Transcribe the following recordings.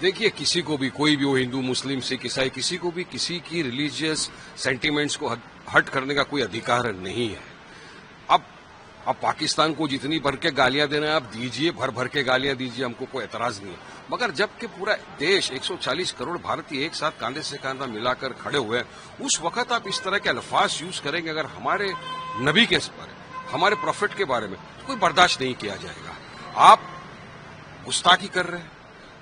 देखिए, किसी को भी, कोई भी हो, हिंदू मुस्लिम सिख ईसाई, किसी को भी किसी की रिलीजियस सेंटिमेंट्स को हर्ट करने का कोई अधिकार नहीं है। अब पाकिस्तान को जितनी भर के गालियां देना है आप दीजिए, भर भर के गालियां दीजिए, हमको कोई एतराज नहीं है। मगर जबकि पूरा देश 140 करोड़ भारतीय एक साथ कांधे से कांधा मिलाकर खड़े हुए हैं, उस वक्त आप इस तरह के अल्फाज यूज करेंगे अगर हमारे नबी के बारे में, हमारे प्रॉफिट के बारे में, तो कोई बर्दाश्त नहीं किया जाएगा। आप गुस्ताखी कर रहे हैं,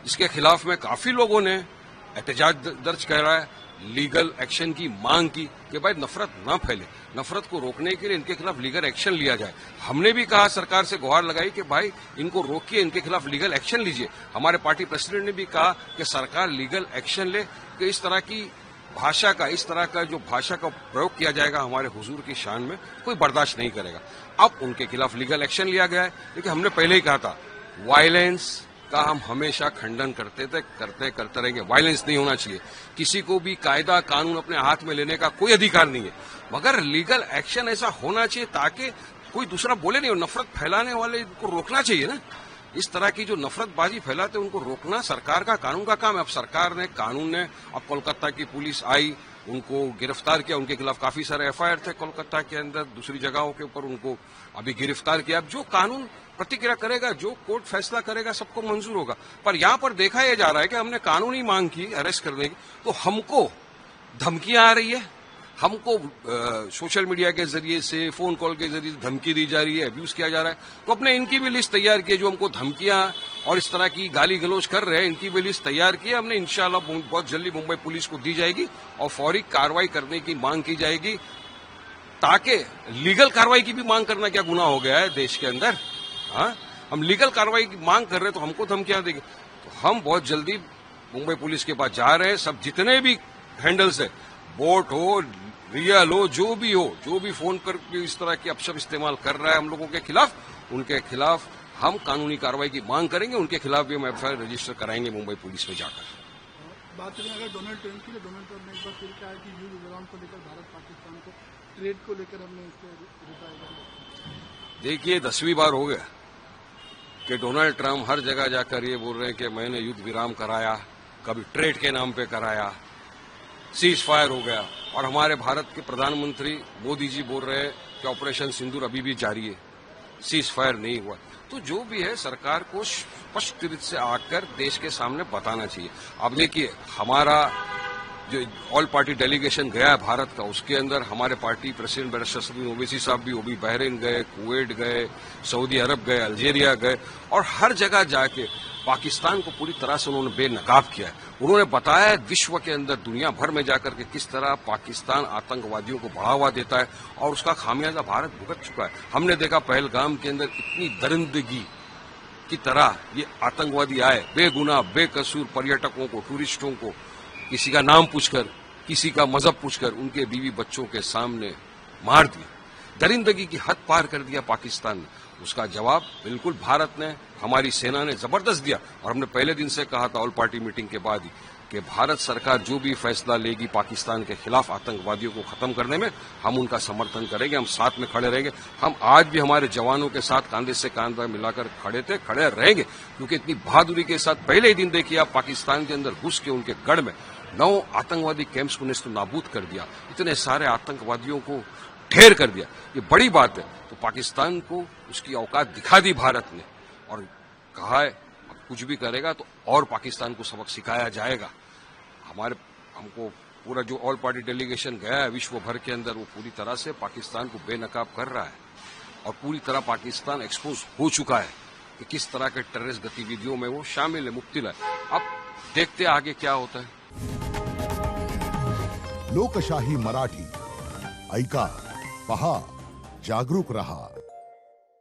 इसके खिलाफ में काफी लोगों ने एहतजाज दर्ज करा है, लीगल एक्शन की मांग की कि भाई नफरत न फैले, नफरत को रोकने के लिए इनके खिलाफ लीगल एक्शन लिया जाए। हमने भी कहा, सरकार से गुहार लगाई कि भाई इनको रोकिए, इनके खिलाफ लीगल एक्शन लीजिए। हमारे पार्टी प्रेसिडेंट ने भी कहा कि सरकार लीगल एक्शन ले कि इस तरह की भाषा का, इस तरह का जो भाषा का प्रयोग किया जाएगा हमारे हुजूर की शान में, कोई बर्दाश्त नहीं करेगा। अब उनके खिलाफ लीगल एक्शन लिया गया है, लेकिन हमने पहले ही कहा था वायलेंस का हम हमेशा खंडन करते रहेंगे। वायलेंस नहीं होना चाहिए, किसी को भी कायदा कानून अपने हाथ में लेने का कोई अधिकार नहीं है, मगर लीगल एक्शन ऐसा होना चाहिए ताकि कोई दूसरा बोले नहीं। और नफरत फैलाने वाले को रोकना चाहिए ना, इस तरह की जो नफरतबाजी फैलाते उनको रोकना सरकार का, कानून का काम है। अब सरकार ने, कानून ने, अब कोलकाता की पुलिस आई, उनको गिरफ्तार किया, उनके खिलाफ काफी सारे एफआईआर थे कोलकाता के अंदर, दूसरी जगहों के ऊपर, उनको अभी गिरफ्तार किया। अब जो कानून प्रतिक्रिया करेगा, जो कोर्ट फैसला करेगा, सबको मंजूर होगा। पर यहां पर देखा यह जा रहा है कि हमने कानूनी मांग की अरेस्ट करने की, तो हमको धमकियां आ रही है, हमको सोशल मीडिया के जरिए से, फोन कॉल के जरिए धमकी दी जा रही है, अब्यूज किया जा रहा है। तो अपने इनकी भी लिस्ट तैयार की है, जो हमको धमकियां और इस तरह की गाली गलौज कर रहे हैं, इनकी भी लिस्ट तैयार की है हमने। इंशाल्लाह बहुत जल्दी मुंबई पुलिस को दी जाएगी और फौरी कार्रवाई करने की मांग की जाएगी, ताकि लीगल कार्रवाई की भी मांग करना क्या गुनाह हो गया है देश के अंदर? हाँ, हम लीगल कार्रवाई की मांग कर रहे हैं तो हमको धमकियां देंगे। तो हम बहुत जल्दी मुंबई पुलिस के पास जा रहे हैं। सब जितने भी हैंडल्स है, बोट हो, रियल हो, जो भी फोन पर इस तरह की अपशब्द इस्तेमाल कर रहा है हम लोगों के खिलाफ, उनके खिलाफ हम कानूनी कार्रवाई की मांग करेंगे। उनके खिलाफ भी हम एफआईआर रजिस्टर कराएंगे मुंबई पुलिस में जाकर। बात करें अगर डोनाल्ड ट्रंप की, तो डोनाल्ड ट्रंप ने एक बार फिर कहा है कि युद्ध विराम को लेकर भारत पाकिस्तान को, ट्रेड को लेकर हमने इसको रुकाएगा। देखिए, 10वीं बार हो गया कि डोनाल्ड ट्रंप हर जगह जाकर ये बोल रहे हैं कि मैंने युद्ध विराम कराया, कभी ट्रेड के नाम पे कराया, सीज फायर हो गया। और हमारे भारत के प्रधानमंत्री मोदी जी बोल रहे हैं कि ऑपरेशन सिंदूर अभी भी जारी है, सीज फायर नहीं हुआ। तो जो भी है, सरकार को स्पष्ट रूप से आकर देश के सामने बताना चाहिए। अब देखिए, हमारा जो ऑल पार्टी डेलीगेशन गया है भारत का, उसके अंदर हमारे party president barrister Salim Owaisi साहब भी, वो भी बहरीन गए, कुवैत गए, सऊदी अरब गए, अल्जीरिया गए, और हर जगह जाके पाकिस्तान को पूरी तरह से उन्होंने बेनकाब किया है। उन्होंने बताया विश्व के अंदर, दुनिया भर में जाकर के किस तरह पाकिस्तान आतंकवादियों को बढ़ावा देता है, और उसका खामियाजा भारत भुगत चुका है। हमने देखा पहलगाम के अंदर इतनी दरिंदगी की तरह ये आतंकवादी आए, बेगुनाह बेकसूर पर्यटकों को, टूरिस्टों को, किसी का नाम पूछकर, किसी का मजहब पूछकर उनके बीवी बच्चों के सामने मार दिया। दरिंदगी की हद पार कर दिया पाकिस्तान ने। उसका जवाब बिल्कुल भारत ने, हमारी सेना ने जबरदस्त दिया। और हमने पहले दिन से कहा था ऑल पार्टी मीटिंग के बाद ही कि भारत सरकार जो भी फैसला लेगी पाकिस्तान के खिलाफ आतंकवादियों को खत्म करने में, हम उनका समर्थन करेंगे, हम साथ में खड़े रहेंगे। हम आज भी हमारे जवानों के साथ कांधे से कांधा मिलाकर खड़े थे, खड़े रहेंगे, क्योंकि इतनी बहादुरी के साथ पहले ही दिन देखिए आप, पाकिस्तान के अंदर घुस के उनके गढ़ में 9 आतंकवादी कैंप्स को नेस्त नाबूद कर दिया, इतने सारे आतंकवादियों को ढेर कर दिया। ये बड़ी बात है। तो पाकिस्तान को उसकी औकात दिखा दी भारत ने, और कहा है कुछ भी करेगा तो और पाकिस्तान को सबक सिखाया जाएगा। हमको पूरा जो ऑल पार्टी डेलीगेशन गया है विश्व भर के अंदर, वो पूरी तरह से पाकिस्तान को बेनकाब कर रहा है, और पूरी तरह पाकिस्तान एक्सपोज हो चुका है कि किस तरह के टेररिस्ट गतिविधियों में वो शामिल है, मुब्तिला है। अब देखते आगे क्या होता है। लोकशाही मराठी ऐका, पहा, जागरूक रहा।